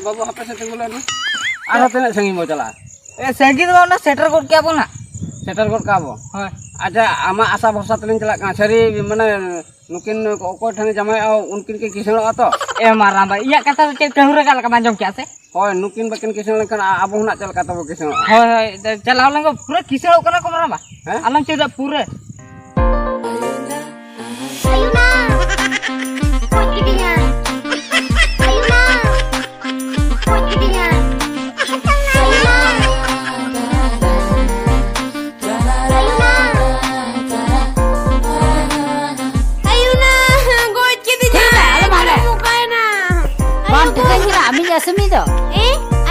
बाबू हापे से तंगुला ना आधा तना संगी मो चला ए संगी तो ना सेटर कोड क्या बोना सेटल कर काबो हां अच्छा आमा आशा भरोसा तलिन चला का सरी माने नुकिन को ठने जमाय उनकिन के किसण तो ए मारा बा इया कथा के कहूरे का मांजम क्या से होय नुकिन बकिन किसण लेकिन आबो हुना चल का तबो किसण होय होय चलाव लंग पूरा किसण कना को मारा बा आलम चेदा पूरा Ayuna. Kuat gidinya. Ayuna. Kuat gidinya. Ayuna. Ayuna. Kuat gidinya. Mukanya. Bantu kan kira amin ya semi to.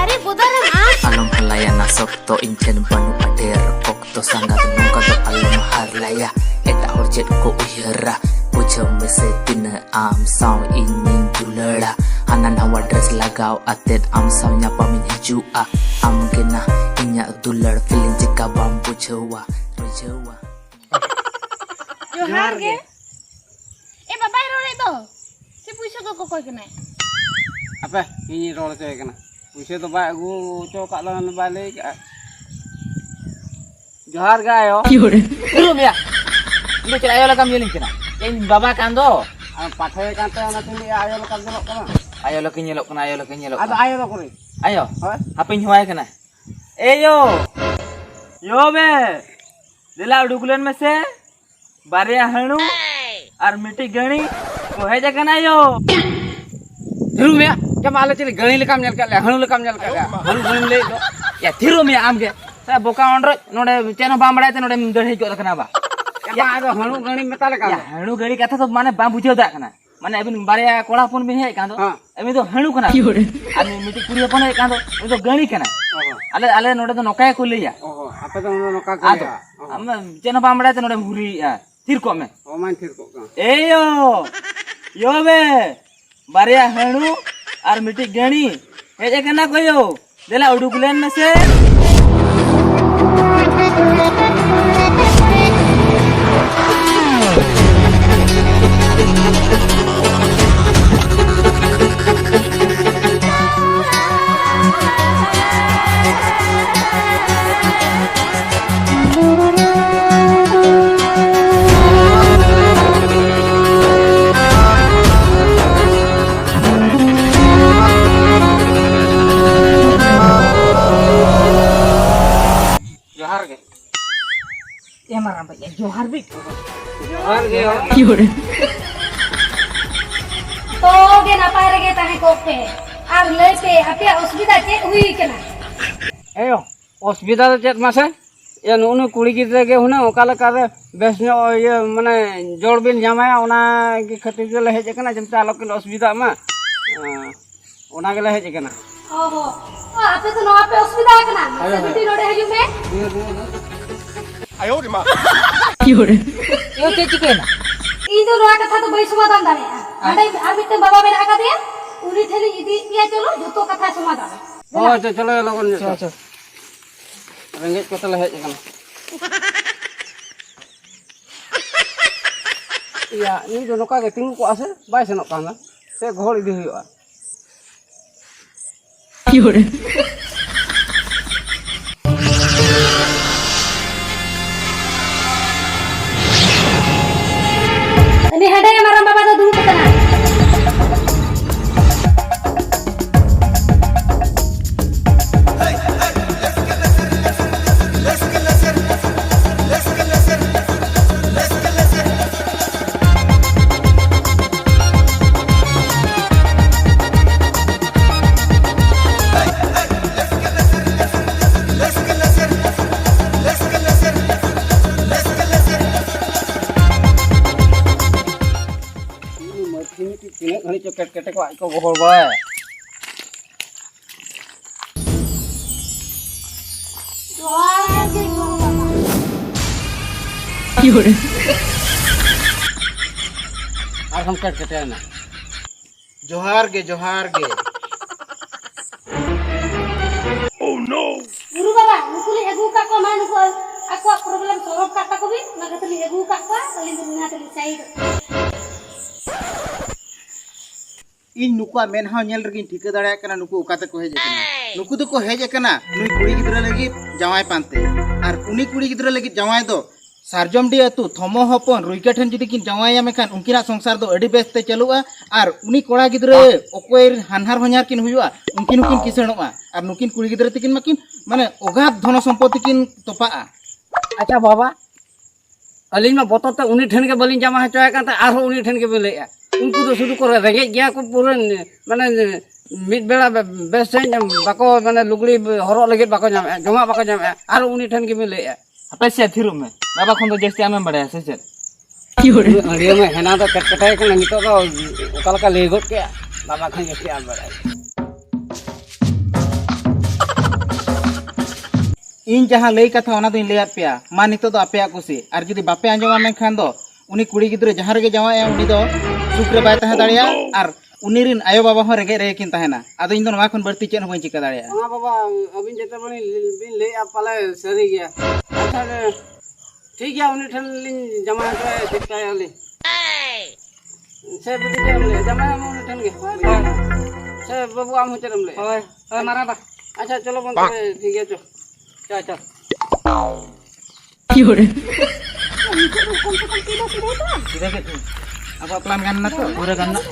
Are budaram ah. Alam halaya nasok to inchen banu ader pokto sangat nungka to alam harlaya eta horjet ko uhira pujo mese tina am saw inin dulera hanan hawa dress lagaw atet am saw nya pamin hijua am kena inya duler feeling jika bam pujowa rojowa Johar ge. Babai role to. Si puisa ko koy kena. apa ini role saya kena puisi to ba agu cho ka lan balik johar ga ayo Dulu ya. Ini cek ayo lakam yeling kena. Yang baba kando. पाठे कांते ना तिनी आयो ल काम जलो कना Ayo laki nyelok kena ayo laki nyelok. ada ayo ल करे Ayo. होय Hapin huai kena. ए यो बे दिला डुगलन में से बारिया हणु और मिट्टी गणी वो है जगह ना यो थिरु में जब आले चली गणी ले काम जल का हणु ले काम जल का हणु गणी ले दो या थिरो में आम के सा बोका ऑनर नोडे चेनो बामड़ाय ते नोडे दढ़े जो रखना बा या आदो हणु गणी में ताले का या हणु गणी कथा तो माने बा बुझो दा कना माने अबिन बारिया कोड़ा फोन बिन है कांदो हां अबे तो हणु कना आमी मिट्टी कुड़ी अपन है कांदो अबे तो गणी कना आले आले नोडे तो नोकाय को लिया ओहो आपे तो नोका आदो को हम चेनो बामड़ाय ते नोडे हुरी थिर को में ओ मान थिर को का ए यो बे बारिया हणु और मिट्टी गणी हे जे कना कोयो देला उडुकलेन में से जोहार के ए मारा भैया जोहार भी जोहार के तो गे नापाय रगे ताहे कोपे आर लय पे आपे असुविधा चे हुई केना एयो असुविधा तो चेत मासे ये नुनु कुड़ी गिद्रे के हुना ओकाला करे बेसनो ये माने जोड़ बिन जामाया ओना के खातिर के ले हेजे कना जमता आलो के असुविधा मा ओना के ले हेजे कना ओहो ओ आपे तो नो आपे असुविधा केना से बिटी रोडे हजू में यो के चिकेना इन दो रोआ कथा तो बई समाधान दाने आडे आर मिटे बाबा मेरा आका दे उनी ठेली इदी पिया चलो जतो कथा समाधान ओ चलो लगन चलो रेंगेज को तले हेजे कना या नी जो नोका के तिंगु को आसे बाय सेनो काना से घोल इदी हुआ ini hada yang marah bapak tuh dulu ketana ini घणी चकेट केटे को आइको गोहर बाय और हम केट केटे ना जोहार गे oh no guru baba nukuli egu ka ko man ko aku problem solve kata ko bi naga tali egu ka ko tali dunia tali side इन नुकुआ मेनहा nail रगिन ठिका दाड़ा कना नुकु उकाते को हेज कना नुकु दो को हेज कना नुई कुड़ी गिद्रा लगी जावाय पानते आर उनी कुड़ी गिद्रा लगी जावाय दो सारजमडी अतु थमो हपन रुइका ठन जुदी किन जावाया मेखान उनकिना संसार दो अडी बेस्ते चलुआ आर उनी कोड़ा गिद्रा ओकोय हानहार हन्यार किन हुआ उनकिन उकिन किसणोआ आर नुकिन कुड़ी गिद्रा तिकिन माकिन माने ओगात धन सम्पत्ति किन तोपा अच्छा बाबा अलिन में बोतल तो उन्हीं ठन के बलिन जमा हचोया कांता आरो उन्हीं ठन के बेले उनको तो शुरू कर रेंगे गया को पूरे माने मिड बेला बेस्ट बाको माने लुगड़ी हरो लगे बाको जाम जमा बाको जाम आरो उन्हीं ठन के बेले apa sih thiru me baba khon do jesti ame bade se se अड़िया में हेना तो कटकटाई को नहीं तो ओकल का ले गोट के बाबा खन के आल बड़ा इन जहाँ लई कथा ओना दिन लेया पेया मा नितो दो आपेया कुसी आर जुदी बापे आंजमा मेखान दो उनी कुड़ी गिद्रा जहाँ रगे जावाया उनी दो सुख रे बाय तहे दाड़िया आर उनी रिन आयो बाबा हो रेगे रे किन तहेना आदो इन दो नवा खन बर्ती चेन होई चिका दाड़िया हां बाबा अबिन जेते बनी बिन ले आ पाले सरी गया अच्छा ठीक है उन्हीं ठन लिन जमा के दिखता है ले से बुद्धि जम ले जमा उन्हीं ठन के से बाबू आम चरम ले ओए ओए मारा बा अच्छा चलो बंद ठीक है चल चल चल Tidak gitu. Apa pelan kan nak? Udah kan nak?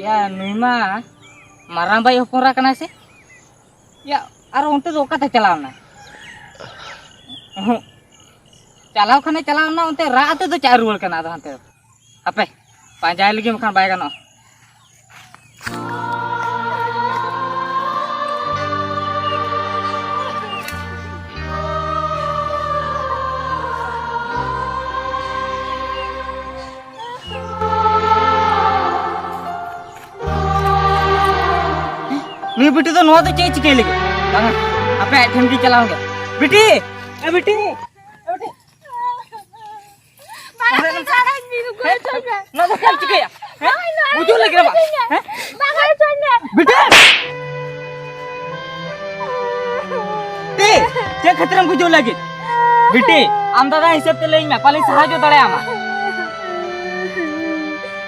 Ya nui mah marang bayi hopora kana sih. Ya aro unte do kata chalaw na. Chalaw khane chalaw na unte ra ate do char ruwal kana ado hante. Ape panjai lagi makan bay gano. नी बेटी तो no तो चे चिके लगे बांगा आपे ठन की चलाओगे बेटी ए बेटी बांगा सारा नीरु को चलना ना तो क्या चिके या बुझो लगे रे बा बांगा चलना बेटी ते खतरम बुझो लगे बेटी आम दादा हिसाब ते लेई में पाले सहायता दड़े आमा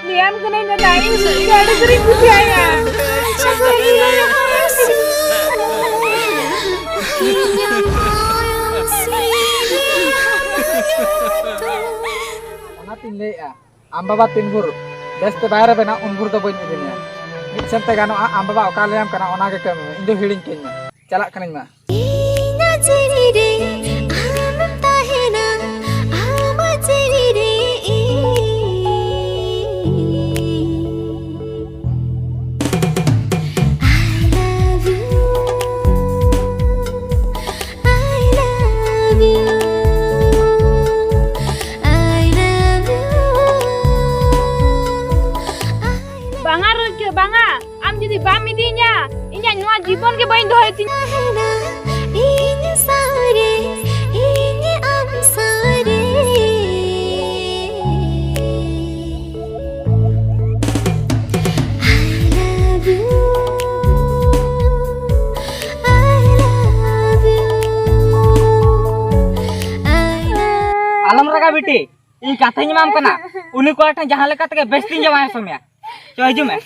नियम को नहीं बताई गाड़ी करी पूछी आया तीन ले आम बाबा तीन भूर बेस्ते बाहर बना उन भूर तो बन इदिनिया मिद सेंते गानो आम बाबा ओका लेम कना ओना के कम इन दो हिडिंग केन चला कनिन मा बांगा आम जदी बाम इदिnya इnya नुआ जीवन के बइन दोय ती इन सारे इन आम सारे आलम रगा बेटी इन काथाई माम कना उनी को आठा जहां लेका तके बेस्टिंग जमाय समय चो हजू में